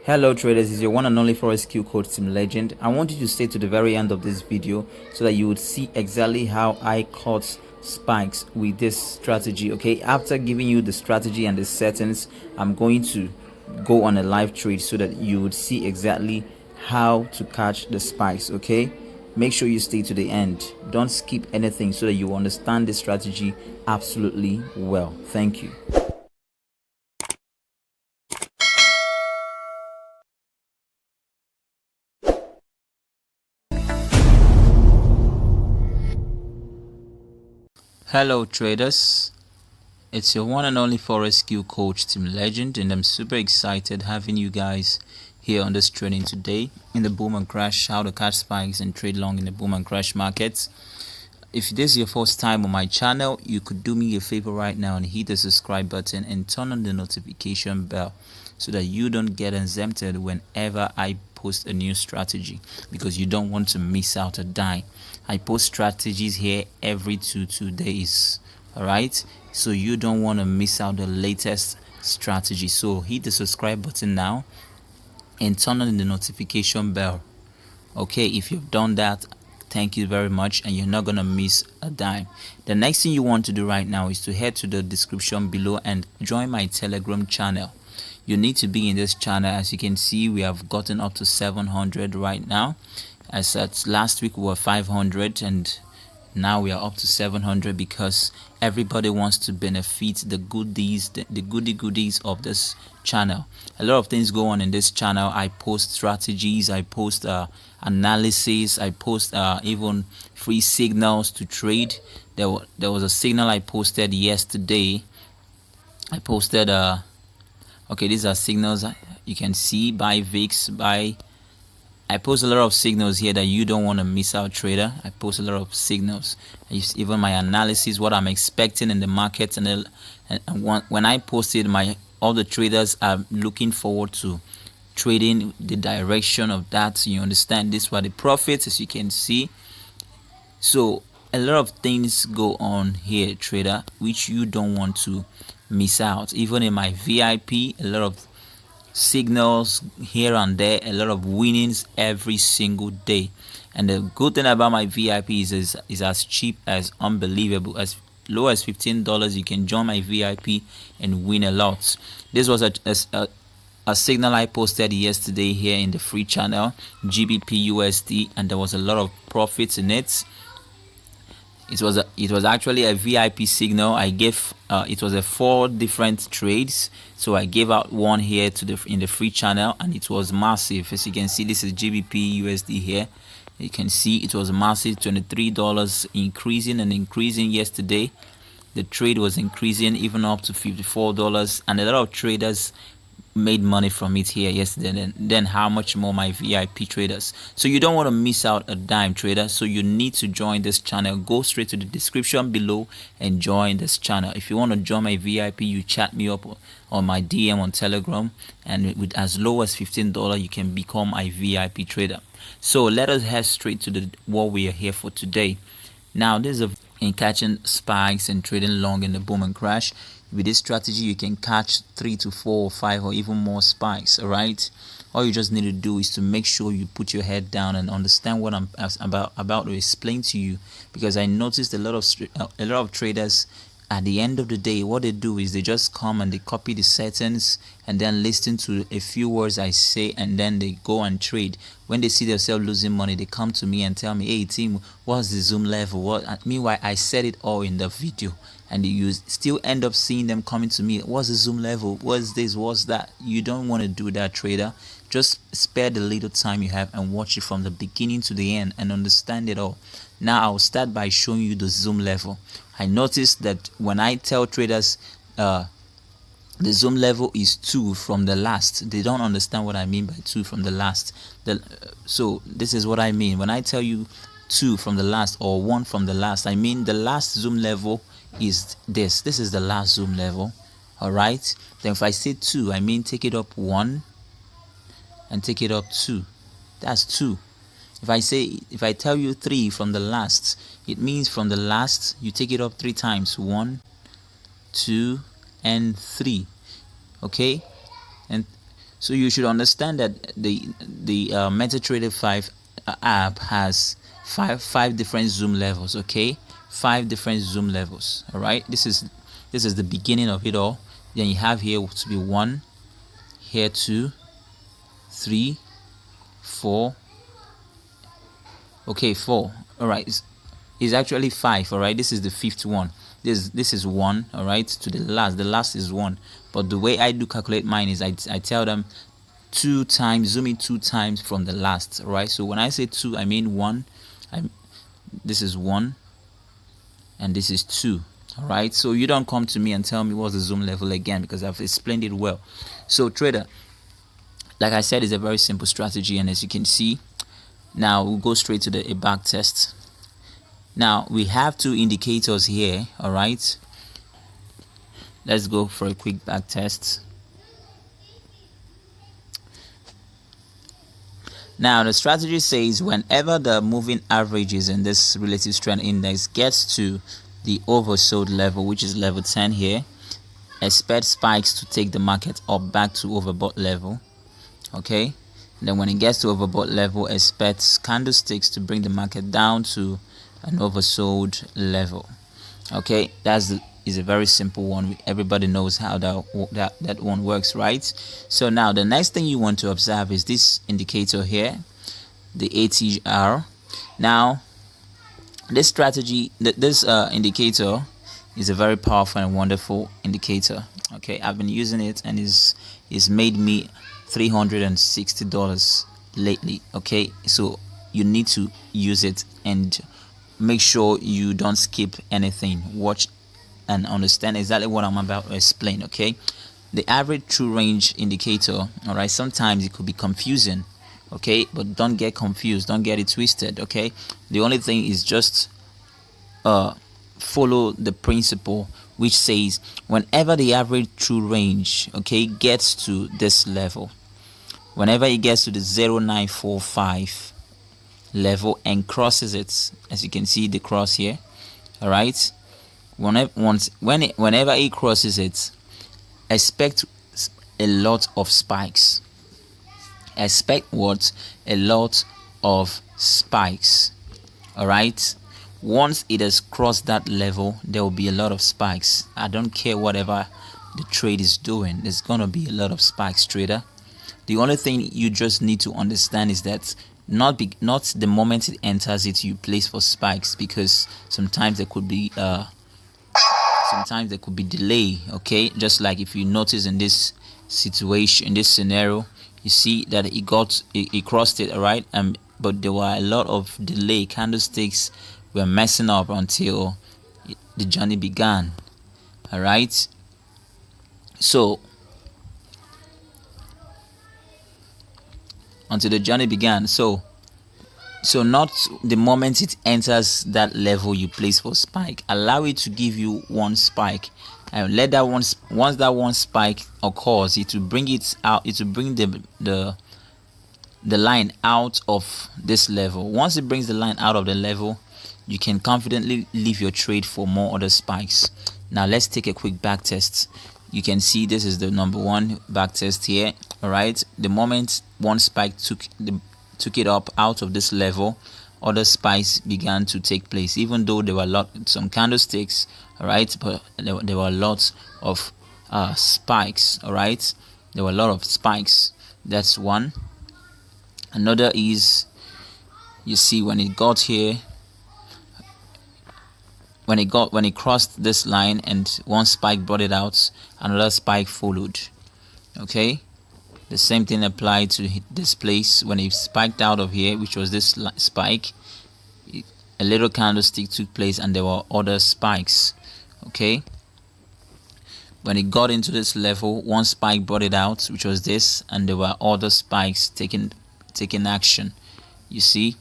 Hello traders, it's your one and only forex q coach Team Legend. I want you to stay to the very end of this video so that you would see exactly how I caught spikes with this strategy. Okay, after giving you the strategy and the settings, I'm going to go on a live trade so that you would see exactly how to catch the spikes. Okay, make sure you stay to the end, don't skip anything so that you understand this strategy absolutely well. Thank you. Hello traders, it's your one and only forex q coach Team Legend, and I'm super excited having you guys here on this training today in the boom and crash, how to catch spikes and trade long in the boom and crash markets. If this is your first time on my channel, you could do me a favor right now and hit the subscribe button and turn on the notification bell so that you don't get exempted whenever I post a new strategy, because you don't want to miss out a dime. I post strategies here every two days. All right, so you don't want to miss out the latest strategy. So hit the subscribe button now and turn on the notification bell. Okay, if you've done that, thank you very much, and you're not gonna miss a dime. The next thing you want to do right now is to head to the description below and join my Telegram channel. You need to be in this channel. As you can see, we have gotten up to 700 right now. As at last week we were 500, and now we are up to 700 because everybody wants to benefit the goodies, the goodies of this channel. A lot of things go on in this channel. I post strategies, I post analysis, I post even free signals to trade. There was a signal I posted yesterday. I posted okay, these are signals you can see. Buy VIX, buy. I post a lot of signals here that you don't want to miss out, trader. I post a lot of signals, even my analysis, what I'm expecting in the market, and when I posted, all the traders are looking forward to trading the direction of that. You understand? This were the profits, as you can see. So a lot of things go on here, trader, which you don't want to miss out. Even in my VIP, a lot of signals here and there, a lot of winnings every single day. And the good thing about my VIP is as cheap as unbelievable. As low as $15, you can join my VIP and win a lot. This was a signal I posted yesterday here in the free channel, GBP USD, and there was a lot of profits in it. It was actually a VIP signal. I gave it was a 4 different trades, so I gave out one here in the free channel, and it was massive. As you can see, this is GBP USD here. You can see it was massive, $23, increasing and increasing yesterday. The trade was increasing even up to $54, and a lot of traders made money from it here yesterday. And then how much more my VIP traders. So you don't want to miss out a dime, trader. So you need to join this channel. Go straight to the description below and join this channel. If you want to join my VIP, you chat me up on my DM on Telegram, and with as low as $15 you can become my VIP trader. So let us head straight to what we are here for today. Now this is in catching spikes and trading long in the boom and crash. With this strategy, you can catch 3 to 4 or 5 or even more spikes. All right, all you just need to do is to make sure you put your head down and understand what I'm about to explain to you, because I noticed a lot of traders, at the end of the day, what they do is they just come and they copy the settings and then listen to a few words I say, and then they go and trade. When they see themselves losing money, they come to me and tell me, hey team, what's the zoom level? Meanwhile, I said it all in the video, and you still end up seeing them coming to me, what's the zoom level, what's this, what's that? You don't want to do that, trader. Just spare the little time you have and watch it from the beginning to the end and understand it all. Now I'll start by showing you the zoom level. I noticed that when I tell traders the zoom level is 2 from the last, they don't understand what I mean by 2 from the last. So this is what I mean when I tell you 2 from the last or 1 from the last. I mean the last zoom level is this is the last zoom level. All right, then if I say 2, I mean take it up 1 and take it up 2. That's 2. If I tell you 3 from the last, it means from the last you take it up 3 times. 1, 2, and 3. Okay, and So you should understand that the MetaTrader 5 app has five different zoom levels. Okay, 5 different zoom levels. All right, this is the beginning of it all. Then you have here to be 1, here 2, 3, 4. Okay, 4. All right, it's actually 5. All right, this is the 5th one. This is 1. All right, to the last is 1. But the way I do calculate mine is I tell them 2 times, zoom in 2 times from the last. All right, so when I say 2, I mean 1. This is 1 and this is 2. All right, so you don't come to me and tell me what's the zoom level again, because I've explained it well. So trader, like I said, is a very simple strategy, and as you can see, now we'll go straight to a back test. Now we have 2 indicators here. All right, let's go for a quick back test. Now the strategy says whenever the moving averages in this relative strength index gets to the oversold level, which is level 10 here, expect spikes to take the market up back to overbought level. Okay, and then when it gets to overbought level, expect candlesticks to bring the market down to an oversold level. Okay, is a very simple one. Everybody knows how that one works, right? So now the next thing you want to observe is this indicator here, the ATR. Now this strategy, this indicator is a very powerful and wonderful indicator. Okay, I've been using it and it's made me $360 lately. Okay, so you need to use it and make sure you don't skip anything. Watch and understand exactly what I'm about to explain. Okay, the average true range indicator, all right, sometimes it could be confusing. Okay, but don't get confused, don't get it twisted. Okay, the only thing is just follow the principle, which says whenever the average true range, okay, gets to this level, whenever it gets to the 0945 level and crosses it, as you can see the cross here, all right, whenever it crosses it, expect a lot of spikes. Expect what? A lot of spikes. All right, once it has crossed that level, there will be a lot of spikes. I don't care whatever the trade is doing, there's gonna be a lot of spikes, trader. The only thing you just need to understand is that not the moment it enters it you place for spikes, because sometimes there could be delay. Okay, just like if you notice in this situation, in this scenario, you see that it crossed it, all right, but there were a lot of delay. Candlesticks were messing up until the journey began. All right, so until the journey began, so not the moment it enters that level you place for spike. Allow it to give you one spike, and let that once that one spike occurs, it will bring it out. It will bring the line out of this level. Once it brings the line out of the level, you can confidently leave your trade for more other spikes. Now let's take a quick back test. You can see this is the number 1 back test here. All right, the moment one spike took it up out of this level, other spikes began to take place, even though there were some candlesticks, all right, but there were lots of spikes. All right, there were a lot of spikes. That's one. Another is, you see, when it got here, when it crossed this line and one spike brought it out, another spike followed. Okay, the same thing applied to this place. When it spiked out of here, which was this spike, a little candlestick took place and there were other spikes. Okay, when it got into this level, one spike brought it out, which was this, and there were other spikes taking action. You see,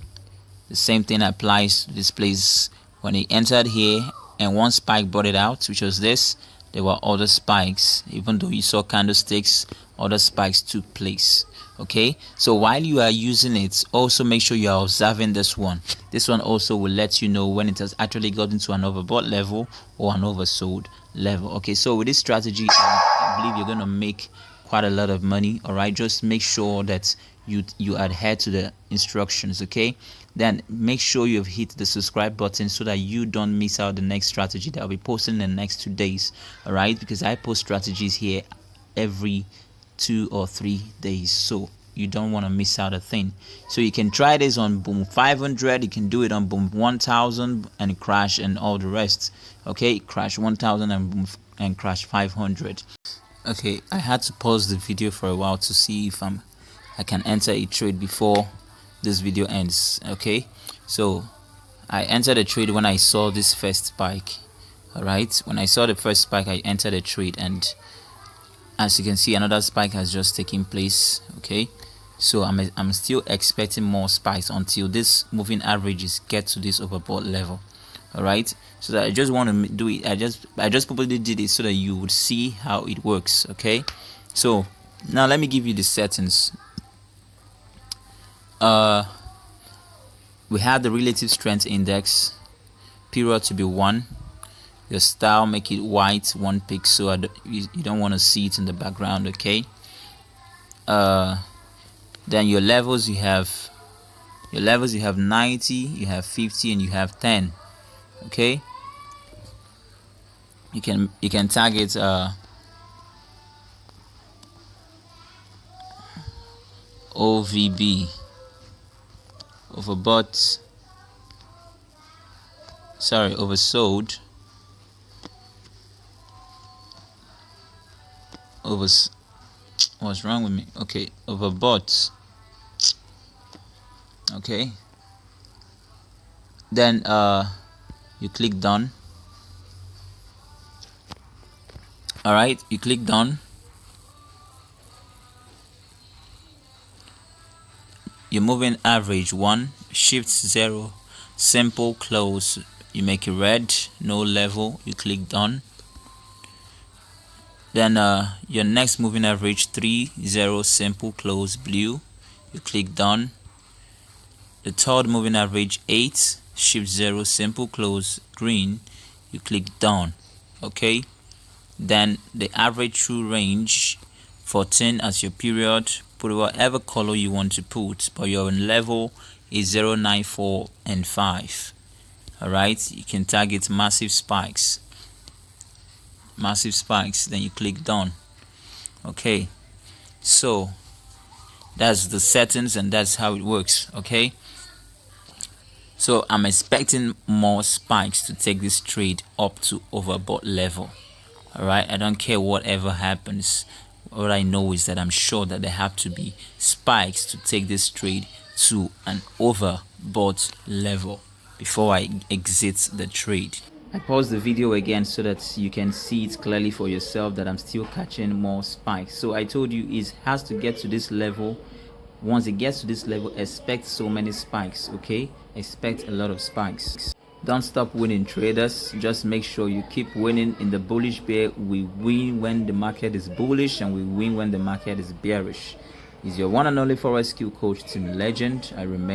the same thing applies to this place. When it entered here and one spike brought it out, which was this, there were other spikes. Even though you saw candlesticks, other spikes took place. Okay, so while you are using it, also make sure you are observing this one. This one also will let you know when it has actually gotten to an overbought level or an oversold level. Okay, so with this strategy, I believe you're going to make quite a lot of money. All right, just make sure that you adhere to the instructions. Okay, then make sure you've hit the subscribe button so that you don't miss out the next strategy that I'll be posting in the next 2 days. All right, because I post strategies here every 2 or 3 days, so you don't want to miss out a thing. So you can try this on boom 500, you can do it on boom 1000 and crash, and all the rest. Okay, crash 1000 and boom and crash 500. Okay, I had to pause the video for a while to see if I can enter a trade before this video ends. Okay, so I entered a trade when I saw this first spike. All right, when I saw the first spike, I entered a trade, and as you can see, another spike has just taken place. Okay, so I'm still expecting more spikes until this moving averages get to this overbought level. All right, so that I just want to do it. I just probably did it so that you would see how it works. Okay, so now let me give you the settings. We have the relative strength index, period to be 1. Your style, make it white 1 pixel. You don't want to see it in the background. Okay, then your levels, you have 90, you have 50, and you have 10. Okay, you can target OVB, overbought, sorry, oversold, what's wrong with me? Okay, overbought. Okay, then you click done. All right, you click done. Your moving average 1, shift 0, simple close, you make it red, no level, you click done. Then your next moving average 3, 0, simple close, blue, you click done. The third moving average 8, shift 0, simple close, green, you click done. Okay, then the average true range 14 as your period. Put whatever color you want to put, but your level is 0, 9, 4 and 5. All right, you can target massive spikes, then you click done. Okay, so that's the settings, and that's how it works. Okay, so I'm expecting more spikes to take this trade up to overbought level. All right, I don't care whatever happens. All I know is that I'm sure that there have to be spikes to take this trade to an overbought level before I exit the trade. I pause the video again so that you can see it clearly for yourself that I'm still catching more spikes. So I told you it has to get to this level. Once it gets to this level, expect so many spikes. Okay, expect a lot of spikes. Don't stop winning, traders. Just make sure you keep winning. In the bullish bear, we win when the market is bullish, and we win when the market is bearish. Is your one and only forex skill coach, Team Legend. I remain